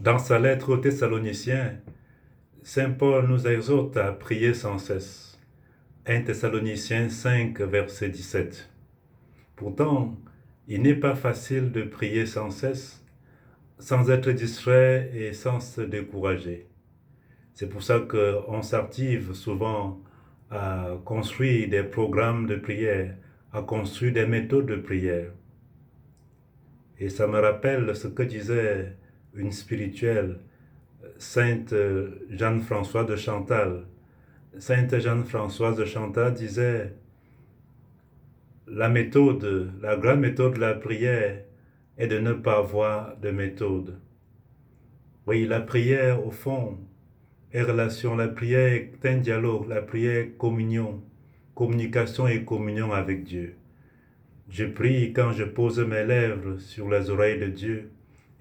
Dans sa lettre aux Thessaloniciens, Saint Paul nous exhorte à prier sans cesse. 1 Thessaloniciens 5, verset 17. Pourtant, il n'est pas facile de prier sans cesse, sans être distrait et sans se décourager. C'est pour ça qu'on s'active souvent à construire des programmes de prière, à construire des méthodes de prière. Et ça me rappelle ce que disait une spirituelle, Sainte Jeanne-Françoise de Chantal. Sainte Jeanne-Françoise de Chantal disait, la grande méthode de la prière est de ne pas avoir de méthode. Oui, la prière, au fond, est relation. La prière est un dialogue. La prière est communion. Communication et communion avec Dieu. Je prie quand je pose mes lèvres sur les oreilles de Dieu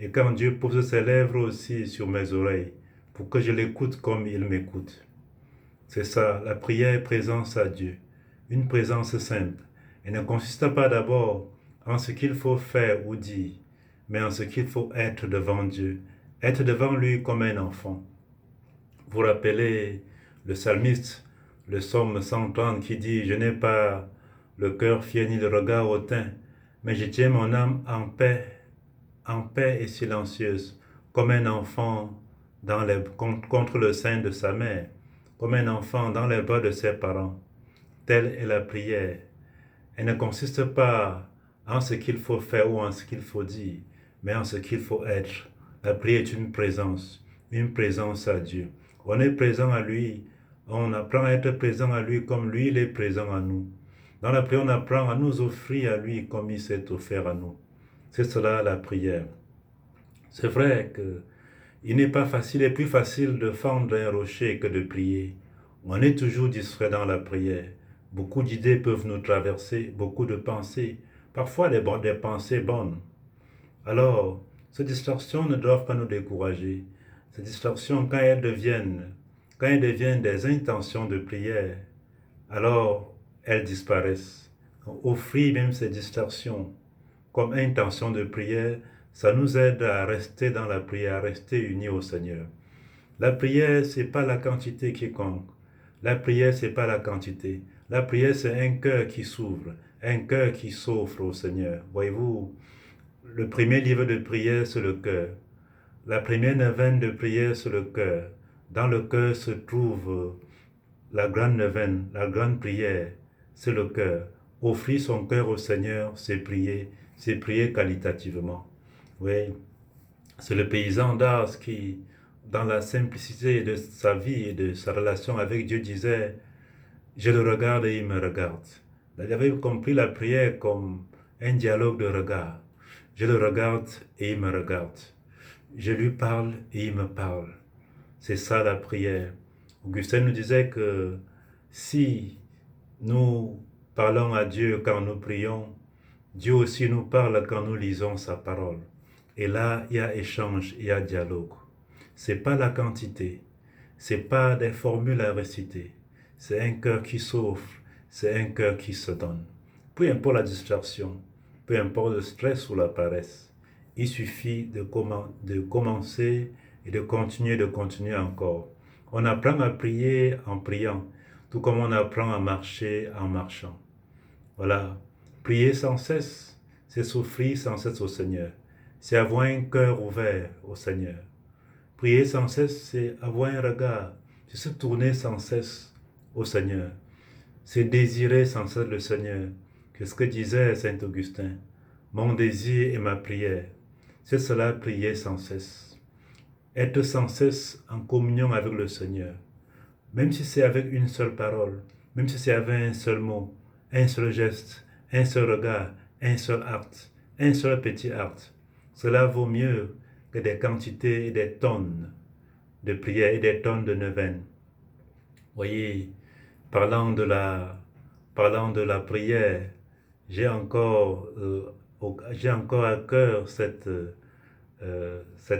et quand Dieu pose ses lèvres aussi sur mes oreilles pour que je l'écoute comme il m'écoute. C'est ça, la prière est présence à Dieu, une présence simple. Elle ne consiste pas d'abord en ce qu'il faut faire ou dire, mais en ce qu'il faut être devant Dieu, être devant lui comme un enfant. Vous rappelez le psalmiste, le psaume 130 qui dit « Je n'ai pas le cœur fier ni le regard hautain, mais je tiens mon âme en paix et silencieuse, comme un enfant contre le sein de sa mère, comme un enfant dans les bras de ses parents. Telle est la prière. Elle ne consiste pas en ce qu'il faut faire ou en ce qu'il faut dire, mais en ce qu'il faut être. La prière est une présence à Dieu. On est présent à lui, on apprend à être présent à lui comme lui, il est présent à nous. Dans la prière, on apprend à nous offrir à lui comme il s'est offert à nous. C'est cela la prière. C'est vrai que il n'est pas facile et plus facile de fendre un rocher que de prier. On est toujours distrait dans la prière. Beaucoup d'idées peuvent nous traverser, beaucoup de pensées, parfois des pensées bonnes. Alors, ces distractions ne doivent pas nous décourager. Ces distractions, quand elles deviennent des intentions de prière, alors elles disparaissent. Offrir même ces distractions comme intention de prière, ça nous aide à rester dans la prière, à rester unis au Seigneur. La prière, c'est pas la quantité qui compte. La prière, c'est pas la quantité. La prière, c'est un cœur qui s'ouvre, un cœur qui s'offre au Seigneur. Voyez-vous, le premier livre de prière, c'est le cœur. La première neuvaine de prière, c'est le cœur. Dans le cœur se trouve la grande neuvaine, la grande prière, c'est le cœur. Offrir son cœur au Seigneur, c'est prier qualitativement. Oui, c'est le paysan d'Ars qui, dans la simplicité de sa vie et de sa relation avec Dieu, disait « Je le regarde et il me regarde ». Il avait compris la prière comme un dialogue de regard. Je le regarde et il me regarde. Je lui parle et il me parle. C'est ça la prière. Augustin nous disait que si nous parlons à Dieu quand nous prions, Dieu aussi nous parle quand nous lisons sa parole. Et là, il y a échange, il y a dialogue. C'est pas la quantité, c'est pas des formules à réciter. C'est un cœur qui s'offre, c'est un cœur qui se donne. Peu importe la distraction, peu importe le stress ou la paresse, il suffit de commencer et de continuer encore. On apprend à prier en priant, tout comme on apprend à marcher en marchant. Voilà, prier sans cesse, c'est s'offrir sans cesse au Seigneur. C'est avoir un cœur ouvert au Seigneur. Prier sans cesse, c'est avoir un regard, c'est se tourner sans cesse au Seigneur. C'est désirer sans cesse le Seigneur. C'est ce que disait Saint Augustin. Mon désir et ma prière. C'est cela, prier sans cesse. Être sans cesse en communion avec le Seigneur. Même si c'est avec une seule parole, même si c'est avec un seul mot, un seul geste, un seul regard, un seul acte, un seul petit acte. Cela vaut mieux que des quantités et des tonnes de prières et des tonnes de neuvaines. Voyez, parlant de la prière, j'ai encore, à cœur cette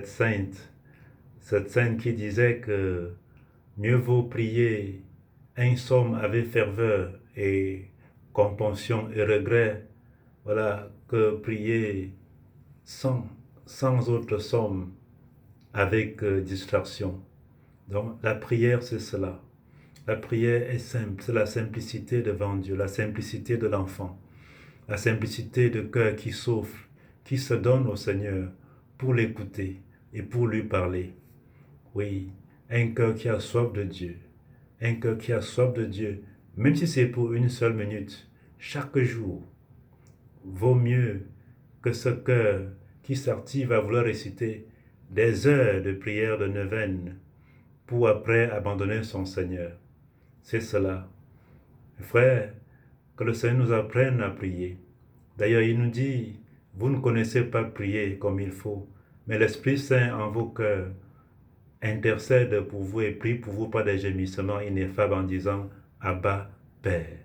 sainte qui disait que mieux vaut prier un somme avec ferveur et compunction et regret, voilà, que prier sans autre somme avec distraction. Donc la prière, c'est cela. La prière est simple, c'est la simplicité devant Dieu, la simplicité de l'enfant, la simplicité de cœur qui souffre, qui se donne au Seigneur pour l'écouter et pour lui parler. Oui, un cœur qui a soif de Dieu, un cœur qui a soif de Dieu, même si c'est pour une seule minute, chaque jour, vaut mieux que ce cœur qui s'active à vouloir réciter des heures de prière de neuvaine pour après abandonner son Seigneur. C'est cela. Frère, que le Seigneur nous apprenne à prier. D'ailleurs, il nous dit, vous ne connaissez pas prier comme il faut, mais l'Esprit Saint en vos cœurs intercède pour vous et prie pour vous par des gémissements ineffables en disant, Abba, Père.